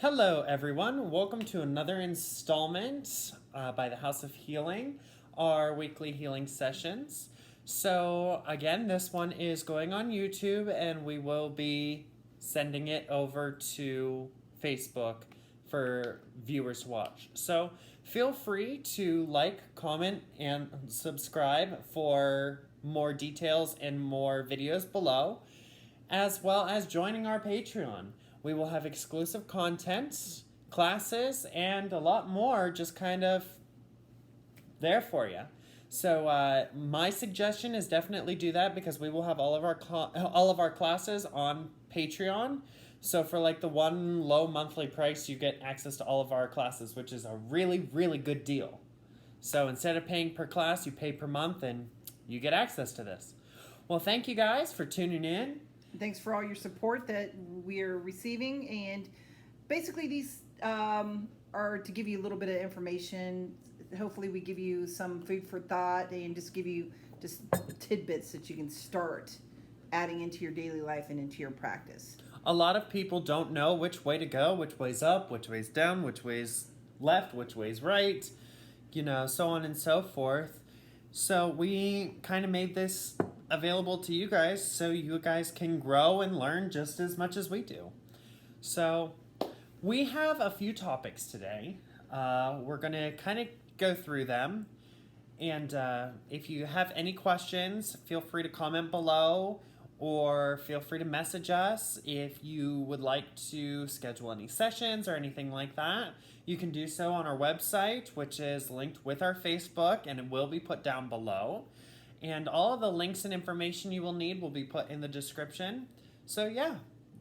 Hello, everyone. Welcome to another installment by the House of Healing, our weekly healing sessions. So, again, this one is going on YouTube, and we will be sending it over to Facebook for viewers to watch. So, feel free to like, comment, and subscribe for more details and more videos below, as well as joining our Patreon. We will have exclusive content, classes, and a lot more just kind of there for you. So my suggestion is definitely do that because we will have all of our classes on Patreon. So for like the one low monthly price, you get access to all of our classes, which is a really, really good deal. So instead of paying per class, you pay per month and you get access to this. Well, thank you guys for tuning in. Thanks for all your support that we're receiving. And basically these are to give you a little bit of information. Hopefully we give you some food for thought and just give you just tidbits that you can start adding into your daily life and into your practice. A lot of people don't know which way to go, which way's up, which way's down, which way's left, which way's right, so on and so forth. So we kind of made this available to you guys so you guys can grow and learn just as much as we do. So we have a few topics today. We're going to kind of go through them. And if you have any questions, feel free to comment below or feel free to message us if you would like to schedule any sessions or anything like that. You can do so on our website, which is linked with our Facebook, and it will be put down below. And all of the links and information you will need will be put in the description. So yeah,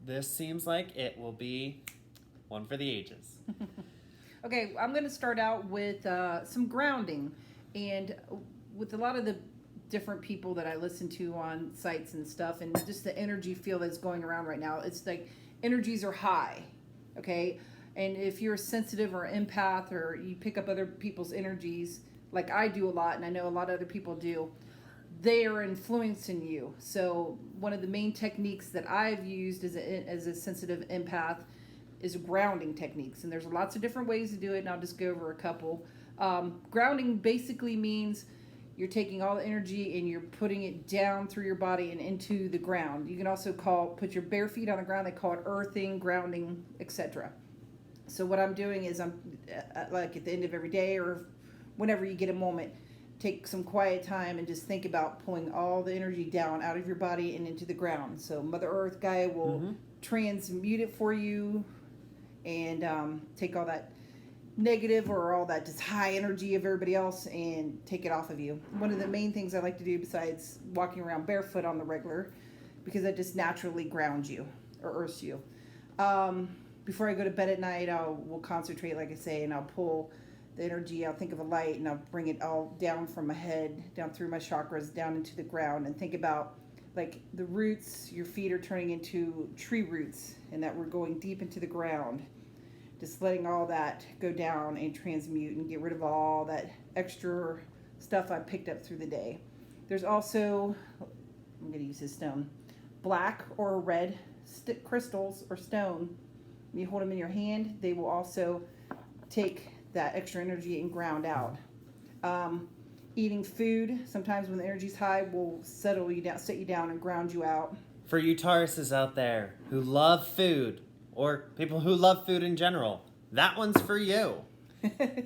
this seems like it will be one for the ages. Okay, I'm going to start out with some grounding. And with a lot of the different people that I listen to on sites and stuff, and just the energy field that's going around right now, it's like energies are high, okay? And if you're sensitive or empath or you pick up other people's energies, like I do a lot, and I know a lot of other people do, they are influencing you. So one of the main techniques that I've used as a sensitive empath is grounding techniques. And there's lots of different ways to do it, and I'll just go over a couple. Grounding basically means you're taking all the energy and you're putting it down through your body and into the ground. You can also put your bare feet on the ground. They call it earthing, grounding, etc. So what I'm doing is I'm like at the end of every day or whenever you get a moment, take some quiet time and just think about pulling all the energy down out of your body and into the ground. So Mother Earth Gaia will transmute it for you and take all that negative or all that just high energy of everybody else and take it off of you. One of the main things I like to do besides walking around barefoot on the regular, because that just naturally grounds you or earths you. Before I go to bed at night, we'll concentrate, like I say, and I'll pull the energy. I'll think of a light and I'll bring it all down from my head, down through my chakras, down into the ground, and think about like the roots. Your feet are turning into tree roots, and that we're going deep into the ground. Just letting all that go down and transmute and get rid of all that extra stuff I picked up through the day. There's also, I'm going to use this stone, black or red crystals or stone. When you hold them in your hand, they will also take that extra energy and ground out. Eating food, sometimes when the energy's high, will set you down and ground you out. For you Tauruses out there who love food, or people who love food in general, that one's for you.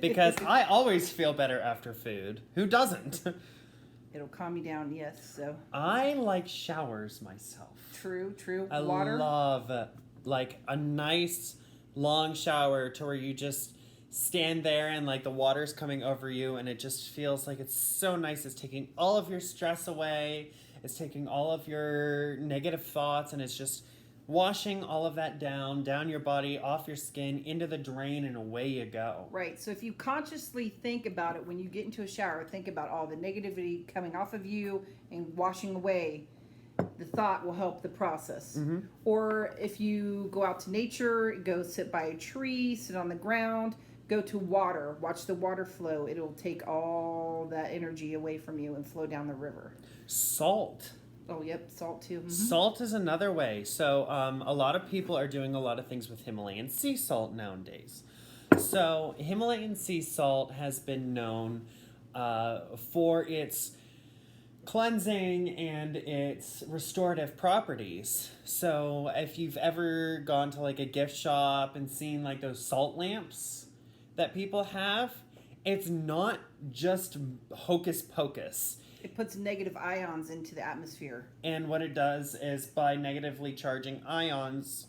Because I always feel better after food. Who doesn't? It'll calm you down, yes. So I like showers myself. True. I Water. love like a nice long shower to where you just stand there and like the water's coming over you and it just feels like it's so nice. It's taking all of your stress away. It's taking all of your negative thoughts and it's just washing all of that down your body, off your skin, into the drain, and away you go. Right. So if you consciously think about it when you get into a shower, think about all the negativity coming off of you and washing away. The thought will help the process. Or if you go out to nature, go sit by a tree, sit on the ground, go to water, watch the water flow. It'll take all that energy away from you and flow down the river. Salt. Oh, yep, salt too. Salt is another way. So a lot of people are doing a lot of things with Himalayan sea salt nowadays. So Himalayan sea salt has been known for its cleansing and its restorative properties. So if you've ever gone to like a gift shop and seen like those salt lamps that people have, it's not just hocus pocus. It puts negative ions into the atmosphere. And what it does is by negatively charging ions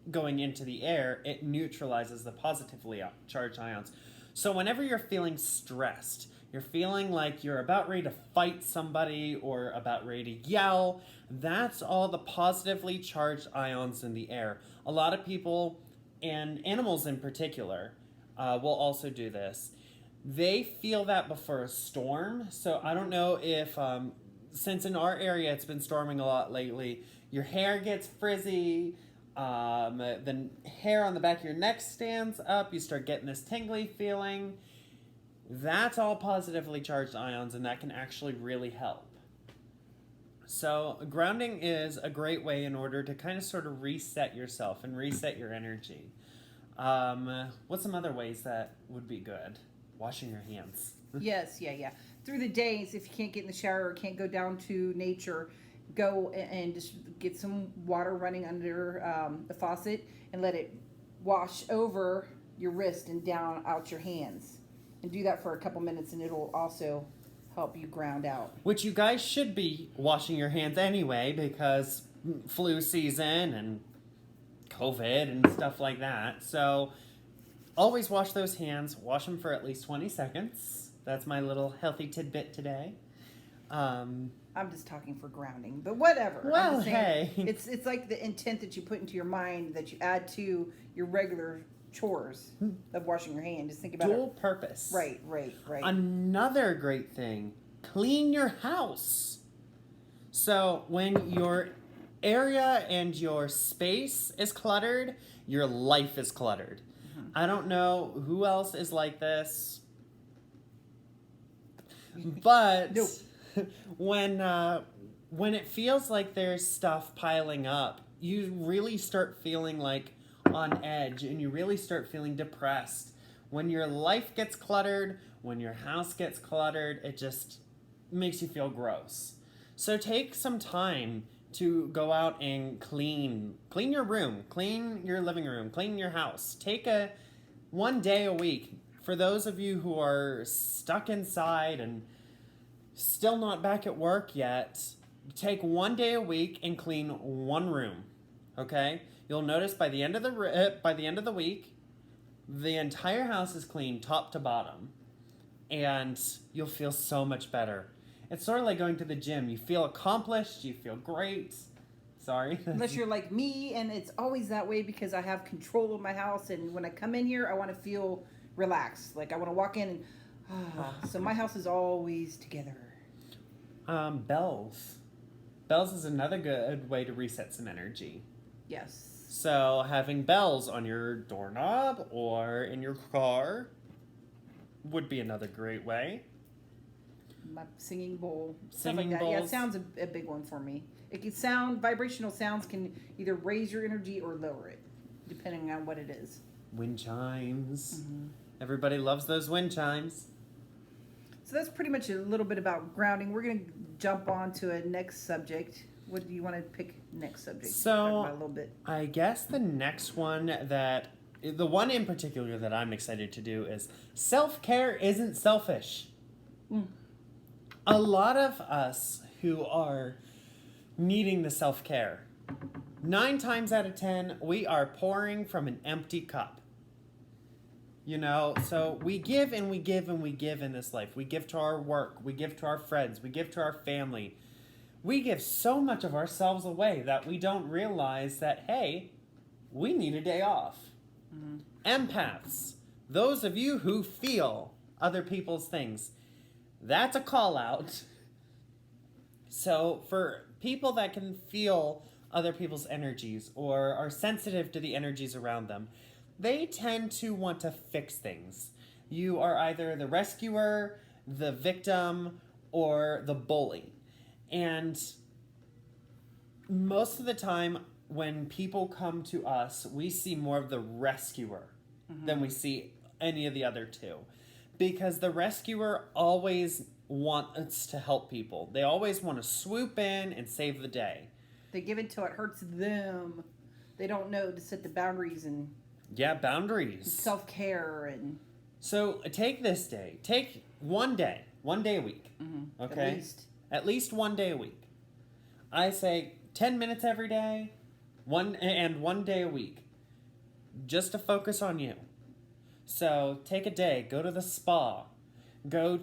going into the air, it neutralizes the positively charged ions. So whenever you're feeling stressed, you're feeling like you're about ready to fight somebody or about ready to yell, that's all the positively charged ions in the air. A lot of people, and animals in particular, will also do this. They feel that before a storm. So I don't know if, since in our area it's been storming a lot lately, your hair gets frizzy, the hair on the back of your neck stands up, you start getting this tingly feeling. That's all positively charged ions, and that can actually really help. So grounding is a great way in order to kind of sort of reset yourself and reset your energy. What's some other ways that would be good? Washing your hands. Yes, yeah. Through the days, if you can't get in the shower or can't go down to nature, go and just get some water running under the faucet and let it wash over your wrist and down out your hands. And do that for a couple minutes, and it'll also help you ground out. Which you guys should be washing your hands anyway, because flu season and COVID and stuff like that. So always wash those hands. Wash them for at least 20 seconds. That's my little healthy tidbit today. I'm just talking for grounding, but whatever. Well, I'm just saying, hey. it's like the intent that you put into your mind that you add to your regular chores of washing your hand. Just think about Dual purpose. Right. Another great thing, clean your house. So when your area and your space is cluttered, your life is cluttered. I don't know who else is like this, but Nope. when it feels like there's stuff piling up, you really start feeling like on edge, and you really start feeling depressed. When your life gets cluttered, when your house gets cluttered, it just makes you feel gross. So take some time to go out and clean your room, clean your living room, clean your house. Take one day a week. For those of you who are stuck inside and still not back at work yet, take one day a week and clean one room. Okay? You'll notice by the end of the week, the entire house is clean top to bottom, and you'll feel so much better. It's sort of like going to the gym. You feel accomplished. You feel great. Sorry. Unless you're like me, and it's always that way because I have control of my house, and when I come in here, I want to feel relaxed. Like I want to walk in and so my house is always together. Bells. Bells is another good way to reset some energy. Yes. So having bells on your doorknob or in your car would be another great way. My singing bowl, Singing stuff like that. Yeah, it bowls. sounds a big one for me. It can vibrational sounds can either raise your energy or lower it, depending on what it is. Wind chimes. Everybody loves those wind chimes. So that's pretty much a little bit about grounding. We're going to jump on to a next subject. What do you want to pick next subject? So, Talk about a little bit. I guess the next one the one in particular that I'm excited to do is self-care isn't selfish. A lot of us who are needing the self-care, 9 times out of 10, we are pouring from an empty cup. You know, so we give and we give and we give in this life. We give to our work, we give to our friends, we give to our family. We give so much of ourselves away that we don't realize that, hey, we need a day off. Empaths, those of you who feel other people's things, that's a call out. So for people that can feel other people's energies or are sensitive to the energies around them, they tend to want to fix things. You are either the rescuer, the victim, or the bully. And most of the time when people come to us, we see more of the rescuer than we see any of the other two. Because the rescuer always wants to help people. They always want to swoop in and save the day. They give it till it hurts them. They don't know to set the boundaries and Yeah, boundaries. self-care and So take this day. Take one day a week. Okay? At least 1 day a week. I say 10 minutes every day, one day a week. Just to focus on you. So take a day, go to the spa, go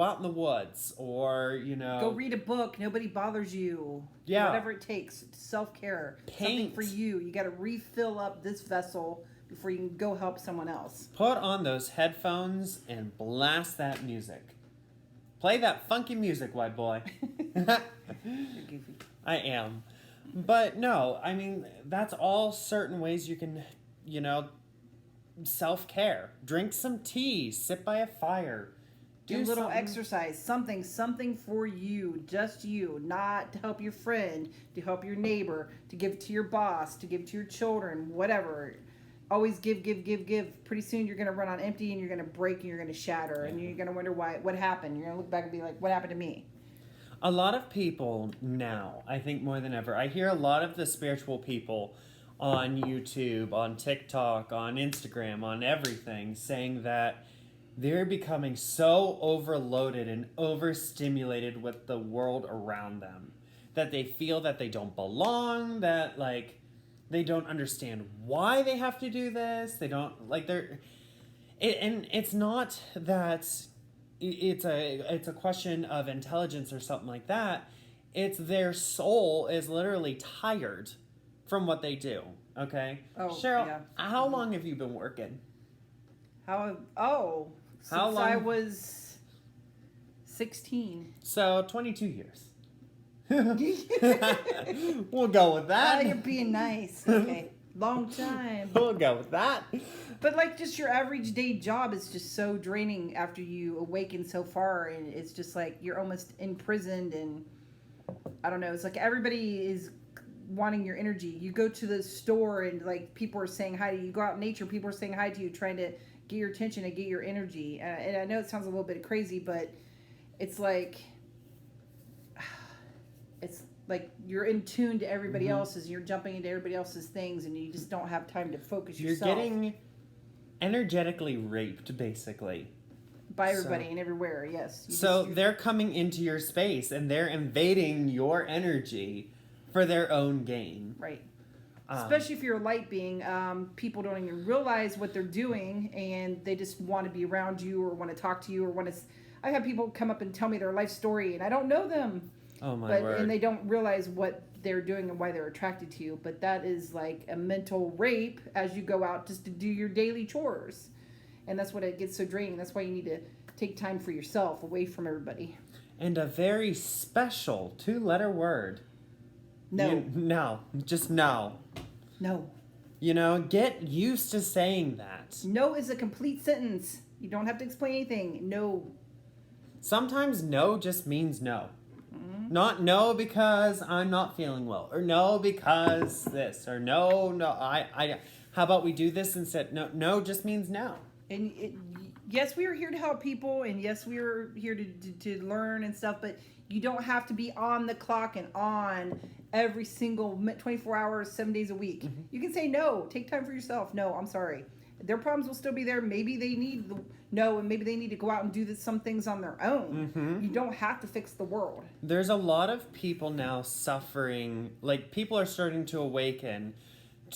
out in the woods, or go read a book. Nobody bothers you. Yeah. Whatever it takes. Self-care. Something Paint. for you. You got to refill up this vessel before you can go help someone else. Put on those headphones and blast that music. Play that funky music, white boy. You're goofy. I am. But no, I mean, that's all certain ways you can, self-care. Drink some tea, sit by a fire. Do a little something. exercise, something for you, just you, not to help your friend, to help your neighbor, to give to your boss, to give to your children, whatever. Always give. Pretty soon you're going to run on empty and you're going to break and you're going to shatter and you're going to wonder what happened. You're going to look back and be like, what happened to me? A lot of people now, I think more than ever, I hear a lot of the spiritual people on YouTube, on TikTok, on Instagram, on everything, saying that they're becoming so overloaded and overstimulated with the world around them that they feel that they don't belong, that they don't understand why they have to do this. They don't and it's not that it's a question of intelligence or something like that. It's their soul is literally tired from what they do. Okay, Oh, Cheryl, yeah. how long have you been working? Since I was 16. So 22 years. We'll go with Oh, that. you're being nice. Okay. Long time. We'll go with that. But just your average day job is just so draining after you awaken so far, and it's just like you're almost imprisoned, and I don't know. It's like everybody is wanting your energy. You go to the store and people are saying hi to you. You go out in nature, people are saying hi to you, trying to get your attention and get your energy. And I know it sounds a little bit crazy, but it's like you're in tune to everybody else's. You're jumping into everybody else's things, and you just don't have time to focus yourself. You're getting energetically raped, basically. By everybody and everywhere, yes. They're coming into your space, and they're invading your energy for their own gain. Right. Especially if you're a light being, people don't even realize what they're doing, and they just want to be around you or want to talk to you or want to. I've had people come up and tell me their life story, and I don't know them. Oh my word! And they don't realize what they're doing and why they're attracted to you. But that is like a mental rape as you go out just to do your daily chores, and that's what it gets so draining. That's why you need to take time for yourself, away from everybody. And a very special 2-letter word. No. No. Just no. No. Get used to saying that. No is a complete sentence. You don't have to explain anything. No. Sometimes no just means no. Not no because I'm not feeling well, or no because this, or no, I how about we do this instead? No just means no. And yes, we are here to help people, and yes, we are here to learn and stuff, but you don't have to be on the clock and on every single 24 hours, 7 days a week. Mm-hmm. You can say no. Take time for yourself. No, I'm sorry. Their problems will still be there. Maybe they need and maybe they need to go out and do some things on their own. Mm-hmm. You don't have to fix the world. There's a lot of people now suffering, people are starting to awaken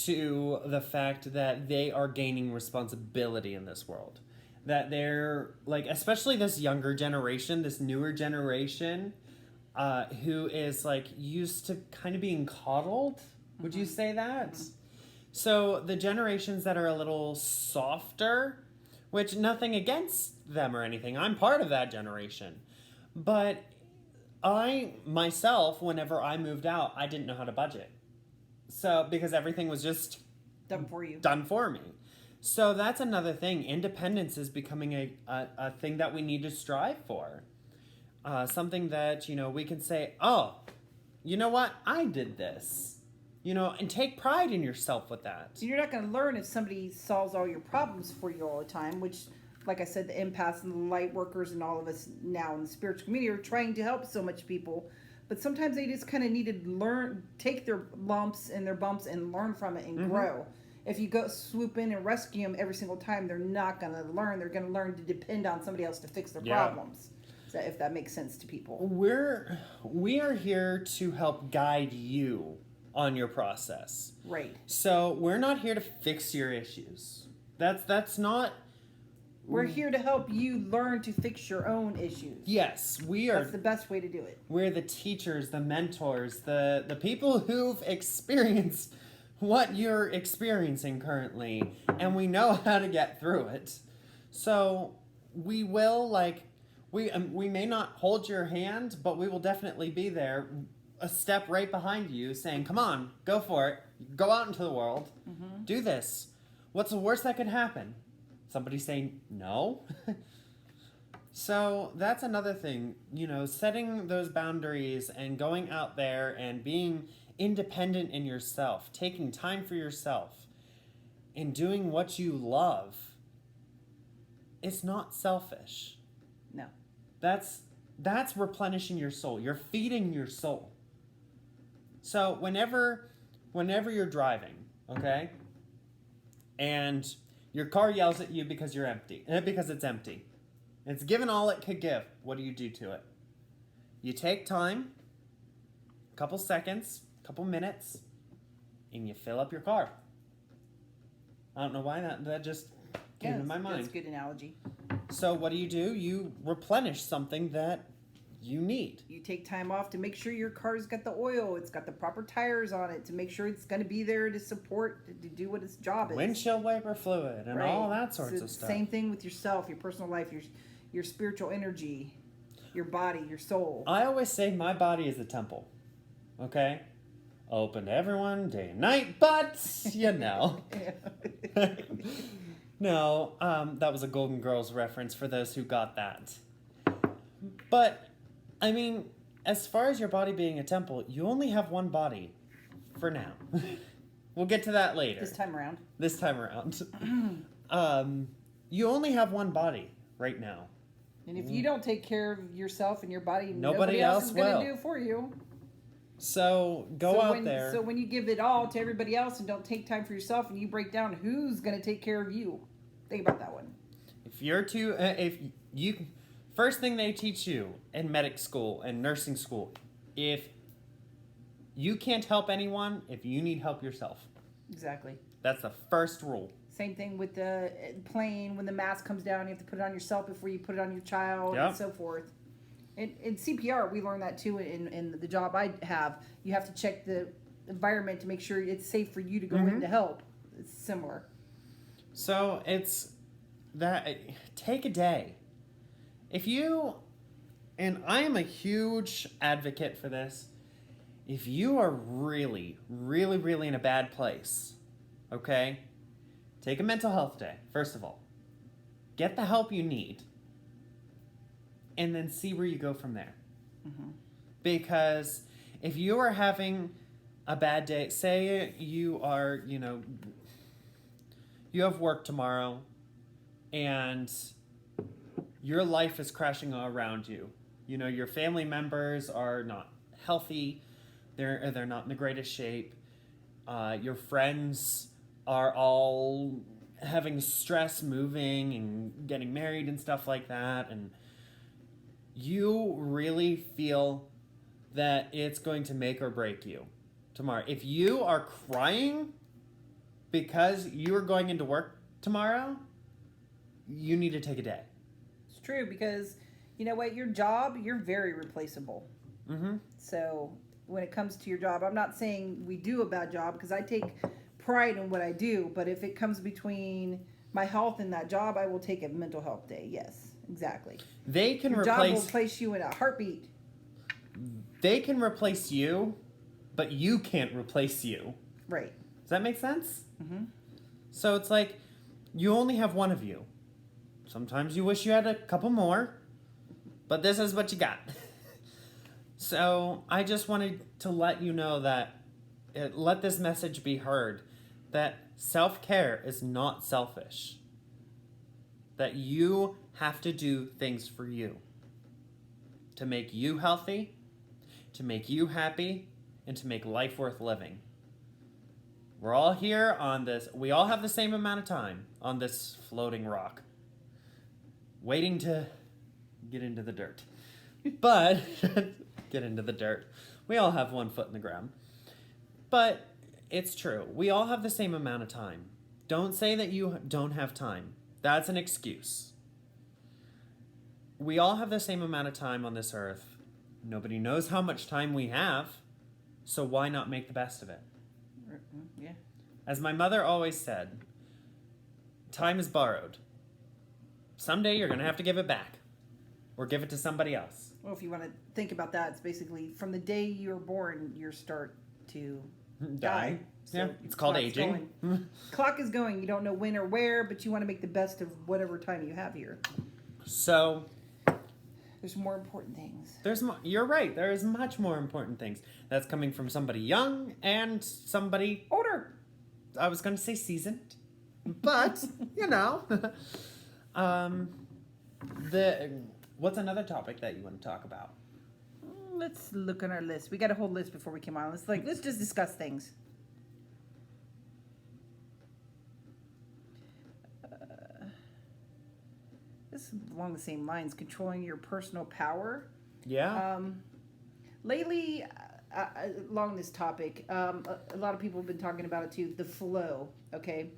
to the fact that they are gaining responsibility in this world. That they're, especially this younger generation, this newer generation, who is, used to kind of being coddled. Would you say that? Mm-hmm. So the generations that are a little softer, which nothing against them or anything. I'm part of that generation. But I, myself, whenever I moved out, I didn't know how to budget. So, because everything was just Done for you. Done for me. So that's another thing. Independence is becoming a thing that we need to strive for. Something that, we can say, you know what? I did this. You know, and take pride in yourself with that. You're not going to learn if somebody solves all your problems for you all the time, which, like I said, the empaths and the light workers and all of us now in the spiritual community are trying to help so much people. But sometimes they just kind of need to learn, take their lumps and their bumps and learn from it and grow. If you go swoop in and rescue them every single time, they're not going to learn. They're going to learn to depend on somebody else to fix their problems. So if that makes sense to people. We are here to help guide you on your process. Right. So we're not here to fix your issues. That's not. We're here to help you learn to fix your own issues. Yes, we are. That's the best way to do it. We're the teachers, the mentors, the people who've experienced what you're experiencing currently, and we know how to get through it. So we will we may not hold your hand, but we will definitely be there, a step right behind you, saying, "Come on, go for it. Go out into the world. Do this. What's the worst that could happen? Somebody saying no?" So that's another thing, you know, setting those boundaries and going out there and being independent in yourself, taking time for yourself, and doing what you love. It's not selfish. No. That's replenishing your soul. You're feeding your soul. So whenever you're driving, okay, and your car yells at you because it's empty. It's given all it could give. What do you do to it? You take time, a couple seconds, a couple minutes, and you fill up your car. I don't know why that just came to my mind. That's a good analogy. So what do? You replenish something that you need. You take time off to make sure your car's got the oil, it's got the proper tires on it, to make sure it's going to be there to support, to do what its job is. Windshield wiper fluid and all that sorts of stuff. Same thing with yourself, your personal life, your spiritual energy, your body, your soul. I always say my body is a temple. Okay? Open to everyone day and night, but you know. No, that was a Golden Girls reference for those who got that. But I mean, as far as your body being a temple, you only have one body for now. We'll get to that later. This time around. You only have one body right now. And if you don't take care of yourself and your body, nobody else else is going will. to do it for you. So go out there. So when you give it all to everybody else and don't take time for yourself and you break down, who's going to take care of you? Think about that one. First thing they teach you in medic school and nursing school, if you can't help anyone, if you need help yourself. Exactly. That's the first rule. Same thing with the plane. When the mask comes down, you have to put it on yourself before you put it on your child and so forth. In CPR, we learned that too in the job I have. You have to check the environment to make sure it's safe for you to go in to help. It's similar. So it's that, take a day. And I am a huge advocate for this, if you are really, really, really in a bad place, okay, take a mental health day, first of all. Get the help you need, and then see where you go from there. Because if you are having a bad day, say you are, you have work tomorrow, and your life is crashing around you. Your family members are not healthy. They're not in the greatest shape. Your friends are all having stress moving and getting married and stuff like that. And you really feel that it's going to make or break you tomorrow. If you are crying because you are going into work tomorrow, you need to take a day. It's true, because you know what, your job, you're very replaceable. So when it comes to your job, I'm not saying we do a bad job, because I take pride in what I do, but if it comes between my health and that job, I will take a mental health day. Yes, exactly. Your job will replace you in a heartbeat. They can replace you, but you can't replace you. Right. Does that make sense? So it's like, you only have one of you. Sometimes you wish you had a couple more, but this is what you got. So I just wanted to let you know that, let this message be heard, that self-care is not selfish. That you have to do things for you. To make you healthy, to make you happy, and to make life worth living. We're all here on this, we all have the same amount of time on this floating rock. Waiting to get into the dirt. But, get into the dirt. We all have one foot in the ground. But it's true. We all have the same amount of time. Don't say that you don't have time. That's an excuse. We all have the same amount of time on this earth. Nobody knows how much time we have. So why not make the best of it? Yeah. As my mother always said, time is borrowed. Someday you're going to have to give it back. Or give it to somebody else. Well, if you want to think about that, it's basically from the day you're born, you start to die. So yeah, it's called clock's aging. going. Clock is going. You don't know when or where, but you want to make the best of whatever time you have here. So There's more important things. you're right. There is much more important things. That's coming from somebody young and somebody Older. I was going to say seasoned, but what's another topic that you want to talk about? Let's look on our list. We got a whole list before we came on. Let's just discuss things. This is along the same lines. Controlling your personal power. Yeah. Lately, along this topic, a lot of people have been talking about it too. The flow. Okay,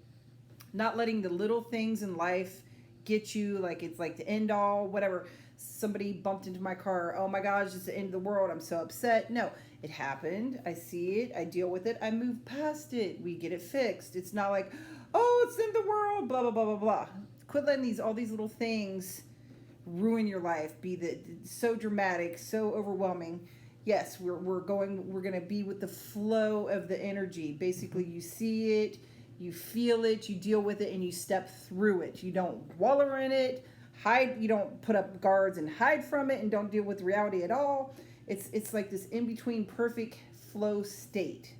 not letting the little things in life get you like it's like the end all. Whatever. Somebody bumped into my car. Oh my gosh, it's the end of the world. I'm so upset. No, it happened. I see it. I deal with it. I move past it. We get it fixed. It's not like, oh, it's the end of the world. Blah blah blah blah blah. Quit letting all these little things ruin your life. So dramatic, so overwhelming. Yes, we're gonna be with the flow of the energy. Basically, you see it, you feel it, you deal with it, and you step through it. You don't wallow in it. You don't put up guards and hide from it and don't deal with reality at all. It's like this in-between perfect flow state.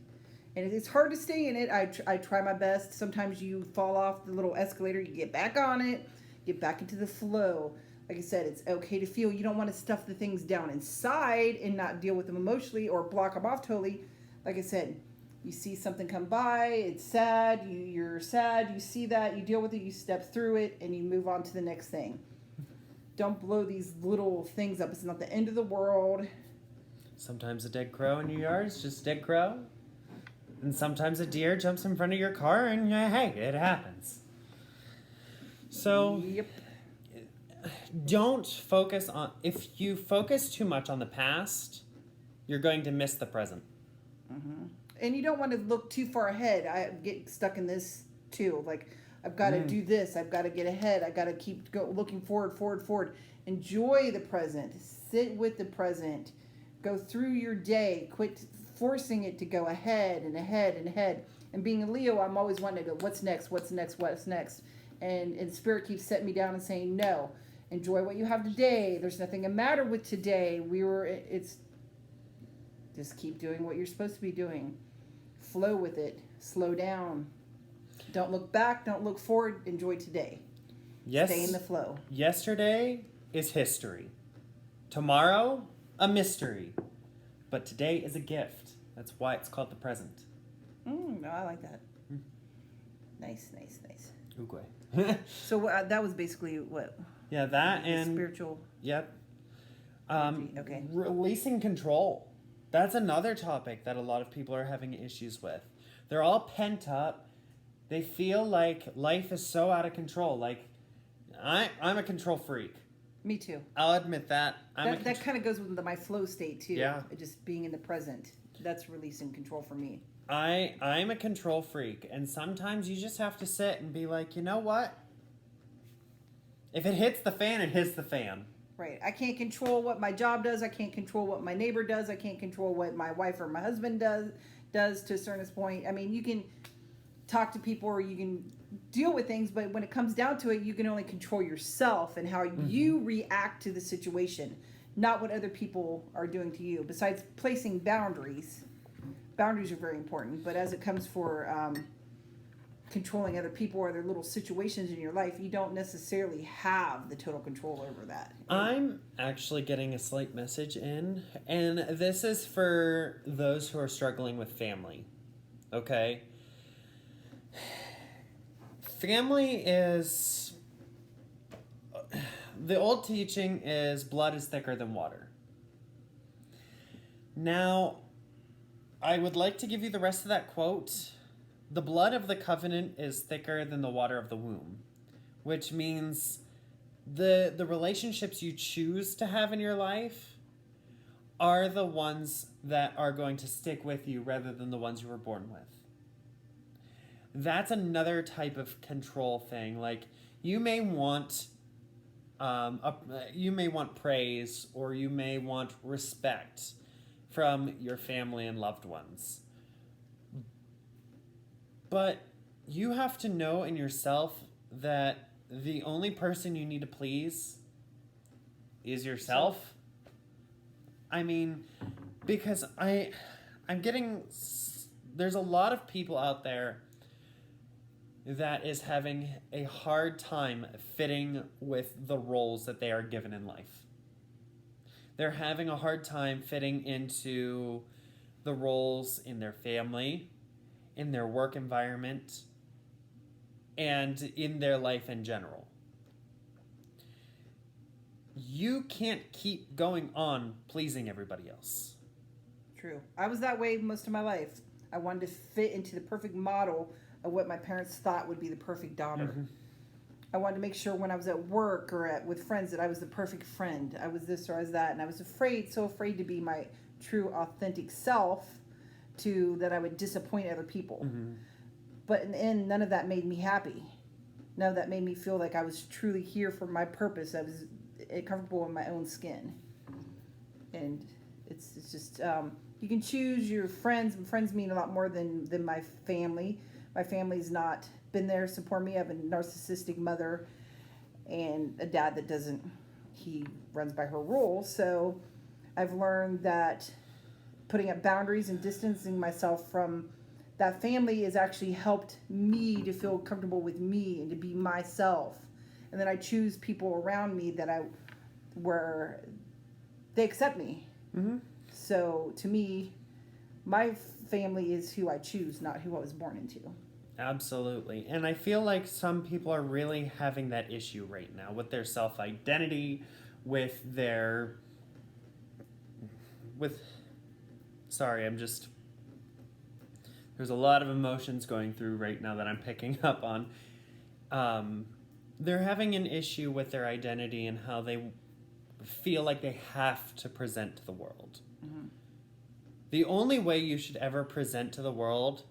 And it's hard to stay in it. I try my best. Sometimes you fall off the little escalator, you get back on it, get back into the flow. Like I said, it's okay to feel. You don't want to stuff the things down inside and not deal with them emotionally or block them off totally. Like I said, you see something come by, it's sad, you're sad, you see that, you deal with it, you step through it, and you move on to the next thing. Don't blow these little things up. It's not the end of the world. Sometimes a dead crow in your yard is just a dead crow. And sometimes a deer jumps in front of your car and hey, it happens. So Yep. Don't focus on, if you focus too much on the past, you're going to miss the present. Mm-hmm. And you don't want to look too far ahead. I get stuck in this too. Like, I've got to do this. I've got to get ahead. I've got to keep looking forward. Enjoy the present. Sit with the present. Go through your day. Quit forcing it to go ahead and ahead and ahead. And being a Leo, I'm always wanting to go, what's next? What's next? What's next? And Spirit keeps setting me down and saying, no. Enjoy what you have today. There's nothing the matter with today. It's just keep doing what you're supposed to be doing. Flow with it. Slow down. Don't look back. Don't look forward. Enjoy today. Yes. Stay in the flow. Yesterday is history. Tomorrow, a mystery. But today is a gift. That's why it's called the present. No, I like that. Nice. Oogway. So that was basically what? Yeah, that The and spiritual. Yep. Okay. Releasing control. That's another topic that a lot of people are having issues with. They're all pent up. They feel like life is so out of control. Like, I'm a control freak. Me too. I'll admit that. That kind of goes with my flow state too. Yeah. Just being in the present. That's releasing control for me. I'm a control freak, and sometimes you just have to sit and be like, you know what? If it hits the fan, it hits the fan. Right. I can't control what my job does. I can't control what my neighbor does. I can't control what my wife or my husband does to a certain point. I mean, you can talk to people or you can deal with things, but when it comes down to it, you can only control yourself and how you react to the situation. not what other people are doing to you. Besides placing boundaries, boundaries are very important. But as it comes for controlling other people or their little situations in your life, you don't necessarily have the total control over that. I'm actually getting a slight message in, and this is for those who are struggling with family. Okay? Family is... The old teaching is blood is thicker than water. Now, I would like to give you the rest of that quote. The blood of the covenant is thicker than the water of the womb, which means the relationships you choose to have in your life are the ones that are going to stick with you rather than the ones you were born with. That's another type of control thing. Like, you may want praise, or you may want respect from your family and loved ones. But you have to know in yourself that the only person you need to please is yourself. I mean, because I'm getting... There's a lot of people out there that is having a hard time fitting with the roles that they are given in life. They're having a hard time fitting into the roles in their family, in their work environment, and in their life in general. You can't keep going on pleasing everybody else. True. I was that way most of my life. I wanted to fit into the perfect model of what my parents thought would be the perfect daughter. Mm-hmm. I wanted to make sure when I was at work or with friends that I was the perfect friend. I was this or I was that. And I was so afraid to be my true, authentic self that I would disappoint other people. Mm-hmm. But in the end, none of that made me happy. None of that made me feel like I was truly here for my purpose. I was comfortable in my own skin. And it's just, you can choose your friends, and friends mean a lot more than my family. My family's not been there to support me. I have a narcissistic mother and a dad that doesn't, he runs by her rules. So I've learned that putting up boundaries and distancing myself from that family has actually helped me to feel comfortable with me and to be myself. And then I choose people around me where they accept me. Mm-hmm. So to me, my family is who I choose, not who I was born into. Absolutely. And I feel like some people are really having that issue right now with their self-identity, there's a lot of emotions going through right now that I'm picking up on. They're having an issue with their identity and how they feel like they have to present to the world. Mm-hmm. The only way you should ever present to the world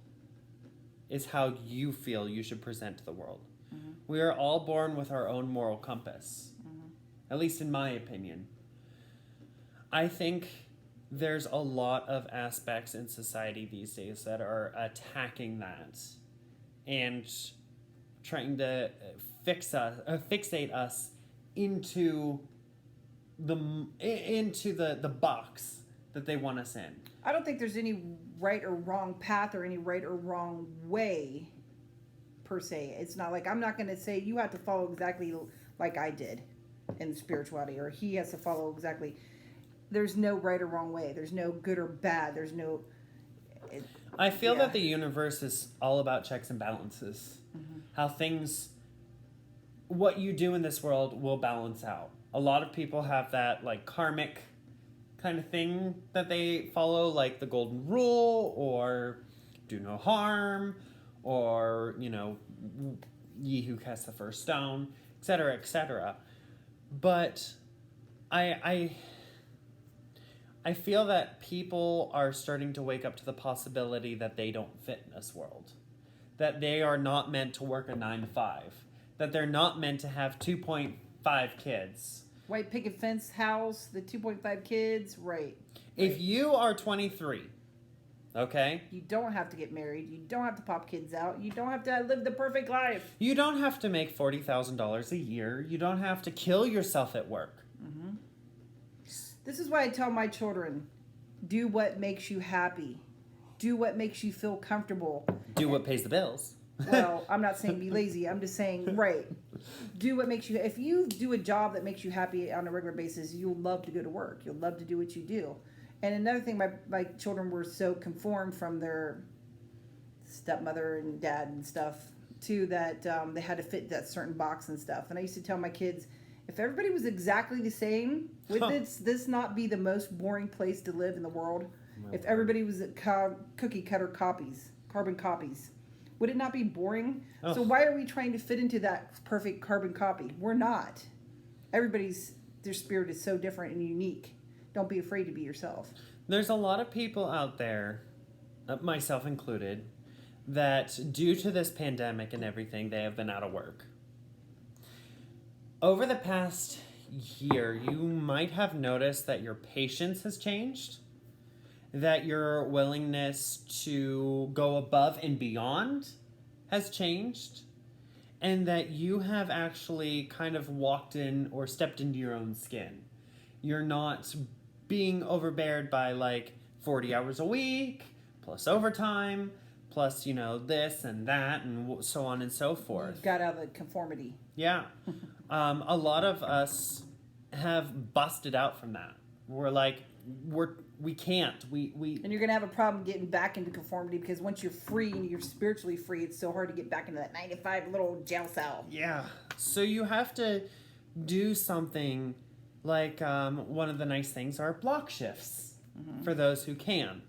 is how you feel you should present to the world. Mm-hmm. We are all born with our own moral compass, at least in my opinion. I think there's a lot of aspects in society these days that are attacking that and trying to fixate us into the box that they want us in. I don't think there's any right or wrong path or any right or wrong way per se. It's not like I'm not going to say you have to follow exactly like I did in spirituality, or he has to follow exactly. There's no right or wrong way. There's no good or bad. There's no... I feel that the universe is all about checks and balances. Mm-hmm. How what you do in this world will balance out. A lot of people have that like karmic kind of thing that they follow, like the golden rule, or do no harm, or, ye who casts the first stone, etc., etc. But I feel that people are starting to wake up to the possibility that they don't fit in this world. That they are not meant to work a 9 to 5. That they're not meant to have 2.5 kids. White picket fence house, the 2.5 kids, right. If you are 23, okay? You don't have to get married. You don't have to pop kids out. You don't have to live the perfect life. You don't have to make $40,000 a year. You don't have to kill yourself at work. Mm-hmm. This is why I tell my children, do what makes you happy. Do what makes you feel comfortable. Do what pays the bills. Well, I'm not saying be lazy. I'm just saying, right. Do what makes you, if you do a job that makes you happy on a regular basis, you'll love to go to work. You'll love to do what you do. And another thing, my children were so conformed from their stepmother and dad and stuff, too, that they had to fit that certain box and stuff. And I used to tell my kids, if everybody was exactly the same, would this not be the most boring place to live in the world? If everybody was cookie cutter copies, carbon copies, would it not be boring? Oh. So why are we trying to fit into that perfect carbon copy? We're not. Their spirit is so different and unique. Don't be afraid to be yourself. There's a lot of people out there, myself included, that due to this pandemic and everything, they have been out of work. Over the past year, you might have noticed that your patience has changed, that your willingness to go above and beyond has changed, and that you have actually kind of walked in or stepped into your own skin. You're not being overbeared by like 40 hours a week, plus overtime, plus, this and that, and so on and so forth. Got out of the conformity. Yeah. A lot of us have busted out from that. We're like, we can't. And you're going to have a problem getting back into conformity because once you're free and you're spiritually free, it's so hard to get back into that 9 to 5 little jail cell. Yeah. So you have to do something like one of the nice things are block shifts for those who can.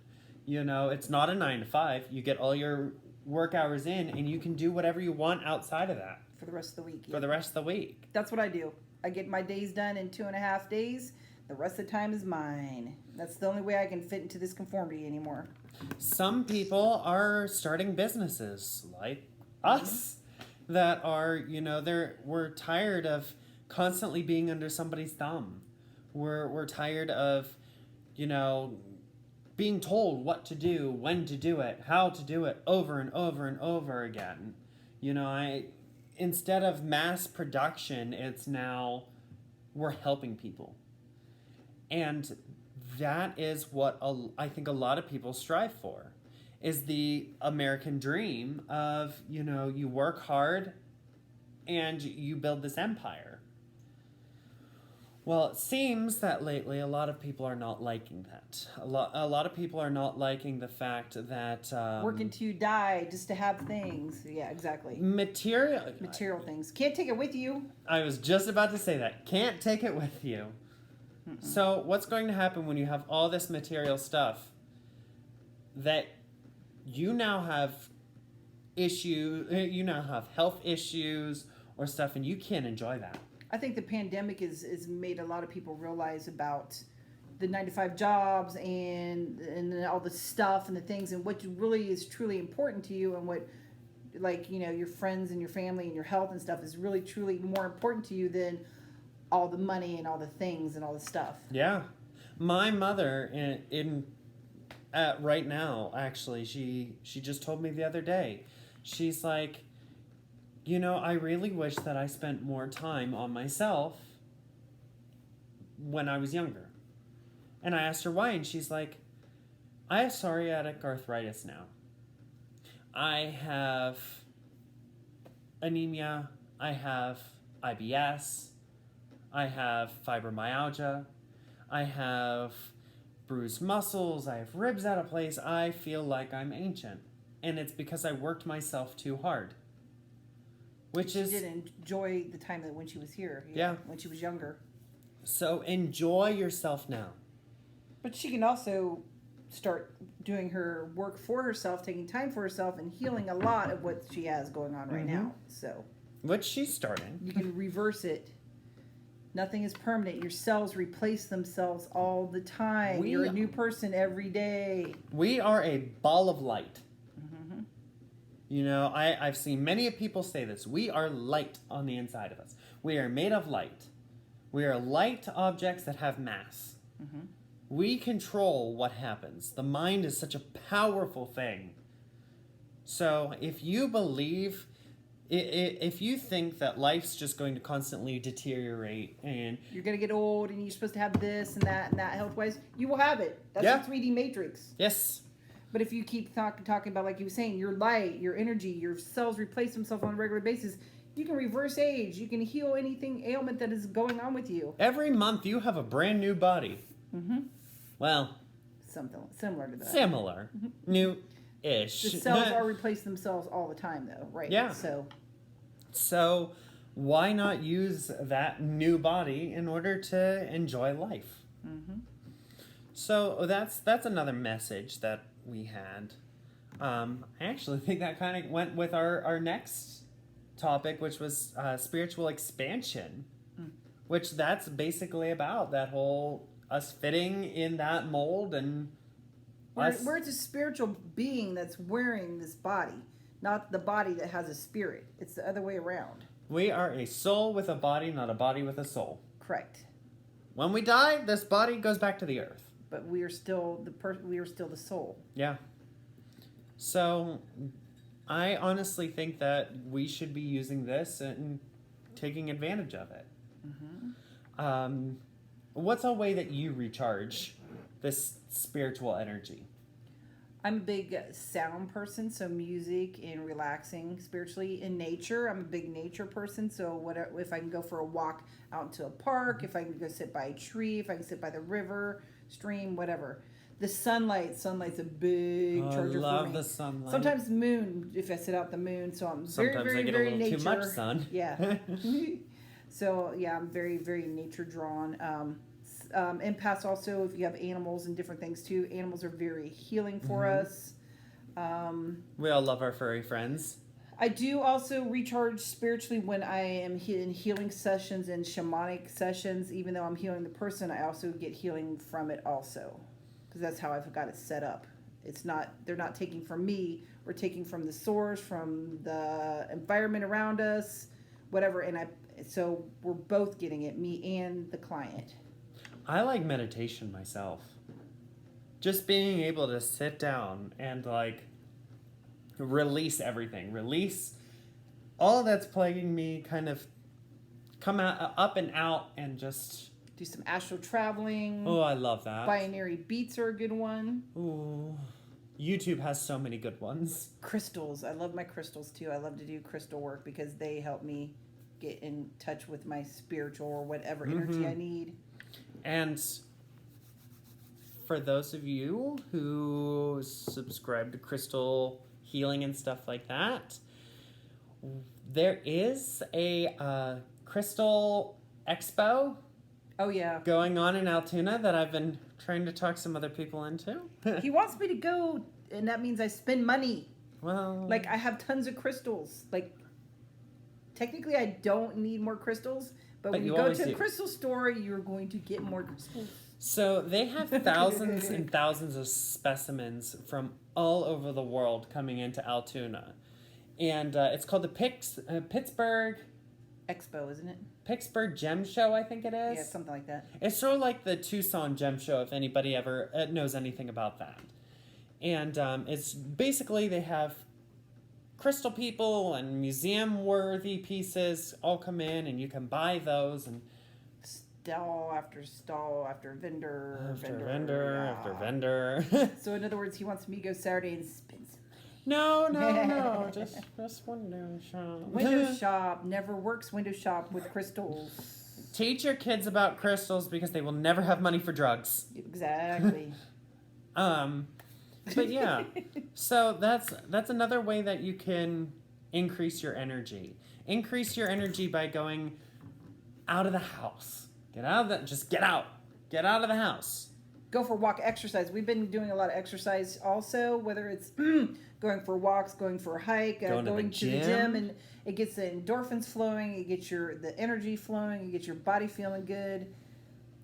It's not a 9 to 5. You get all your work hours in and you can do whatever you want outside of that. For the rest of the week. For the rest of the week. That's what I do. I get my days done in 2.5 days. The rest of the time is mine. That's the only way I can fit into this conformity anymore. Some people are starting businesses like us that are, we're tired of constantly being under somebody's thumb. We're tired of, being told what to do, when to do it, how to do it over and over and over again. Instead of mass production, it's now we're helping people. And that is what I think a lot of people strive for, is the American dream of, you work hard and you build this empire. Well, it seems that lately a lot of people are not liking that. A lot of people are not liking the fact that... working to die just to have things. Yeah, exactly. Material things. Can't take it with you. I was just about to say that. Can't take it with you. Mm-mm. So what's going to happen when you have all this material stuff that you now have health issues or stuff, and you can't enjoy that? I think the pandemic has made a lot of people realize about the 9 to 5 jobs and all the stuff and the things and what really is truly important to you, and what, your friends and your family and your health and stuff is really truly more important to you than all the money and all the things and all the stuff. Yeah. My mother right now, actually, she just told me the other day, she's like, I really wish that I spent more time on myself when I was younger. And I asked her why, and she's like, I have psoriatic arthritis now. I have anemia. I have IBS. I have fibromyalgia. I have bruised muscles. I have ribs out of place. I feel like I'm ancient. And it's because I worked myself too hard. She didn't enjoy the time when she was here. Yeah. When she was younger. So enjoy yourself now. But she can also start doing her work for herself, taking time for herself, and healing a lot of what she has going on right now. So, which she's starting. You can reverse it. Nothing is permanent. Your cells replace themselves all the time. You're a new person every day. We are a ball of light. I've seen many people say this. We are light on the inside of us. We are made of light. We are light objects that have mass. We control what happens. The mind is such a powerful thing. So if you believe if you think that life's just going to constantly deteriorate and You're gonna get old, and you're supposed to have this and that health wise. You will have it. That's Yeah. the 3D matrix. yes, But if you keep talking about, like you were saying, your light, your energy, your cells replace themselves on a regular basis, you can reverse age. You can heal anything ailment that is going on with you. every month you have a brand new body. Mm-hmm. Well, Something similar to that. similar, new-ish. The cells are replacing themselves all the time, though, right? Yeah. So So why not use that new body in order to enjoy life? mhm. So that's another message that we had. I actually think that kind of went with our next topic, which was spiritual expansion, which that's basically about that whole us fitting in that mold and us. We're just a spiritual being that's wearing this body, not the body that has a spirit. It's the other way around. We are a soul with a body, not a body with a soul. Correct. When we die, this body goes back to the earth. But we are still we are still the soul. Yeah. So, I honestly think that we should be using this and taking advantage of it. What's a way that you recharge this spiritual energy? I'm a big sound person, so music and relaxing spiritually. In nature, I'm a big nature person, so whatever, if I can go for a walk out into a park, if I can go sit by a tree, if I can sit by the river, stream, whatever. The sunlight's a big I charger for love me. the sunlight. Sometimes moon, if I sit out the moon, so I'm very, Sometimes very, I get very a little nature. too much sun. Yeah. So yeah, I'm very, very nature drawn. Empaths also, if you have animals and different things too, animals are very healing for us. We all love our furry friends. I do also recharge spiritually when I am in healing sessions and shamanic sessions. Even though I'm healing the person, I also get healing from it also, because that's how I've got it set up. It's not, they're not taking from me. We're taking from the source, from the environment around us, whatever. So we're both getting it, me and the client. I like meditation myself. Just being able to sit down and like release everything, release all that's plaguing me, kind of come out, up and out, and just Do some astral traveling. oh, I love that. Binary beats are a good one. Ooh, YouTube has so many good ones. Crystals. I love my crystals too. I love to do crystal work because they help me get in touch with my spiritual or whatever energy I need. And for those of you who subscribe to crystal healing and stuff like that, there is a crystal expo Oh yeah. going on in Altoona that I've been trying to talk some other people into. He wants me to go, and that means I spend money. Well, Like I have tons of crystals. Like technically I don't need more crystals, but when you you go always to a do. crystal store, you're going to get more crystals. so they have thousands and thousands of specimens from all over the world coming into Altoona. And it's called the Expo, isn't it? Pittsburgh Gem Show, I think it is. Yeah, something like that. It's sort of like the Tucson Gem Show, if anybody ever knows anything about that. And it's basically they have crystal people and museum-worthy pieces all come in, and you can buy those. And Stall after vendor. after vendor, after yeah. vendor. So in other words, he wants me to go Saturday and spend some. No, just window shop. Window shop never works. Window shop with crystals. Teach your kids about crystals because they will never have money for drugs. Exactly. But yeah, so that's another way that you can increase your energy. Increase your energy by going out of the house. Get out of get out of the house. Go for a walk, exercise. We've been doing a lot of exercise also, whether it's going for walks, going for a hike, Going to the the gym, and it gets the endorphins flowing, it gets the energy flowing, it gets your body feeling good.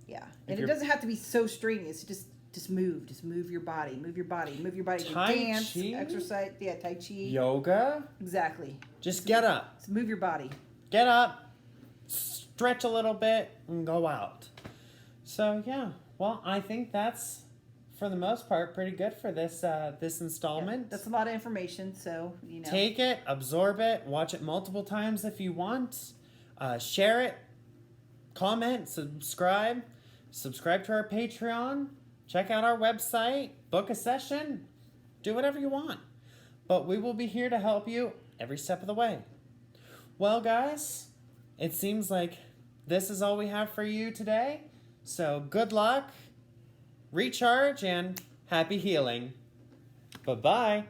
Yeah, and it doesn't have to be so strenuous. Just move your body, move your body. Tai Dance, Chi? exercise, yeah, Tai Chi. Yoga. Exactly. Just get up. So move your body. Get up. Stretch a little bit and go out. So yeah. Well, I think that's for the most part, pretty good for this this installment. That's a lot of information, so Take it, absorb it, watch it multiple times if you want. Share it, comment, subscribe to our Patreon, check out our website, book a session, do whatever you want. But we will be here to help you every step of the way. Well, guys, it seems like this is all we have for you today. So good luck, recharge, and happy healing. Bye-bye.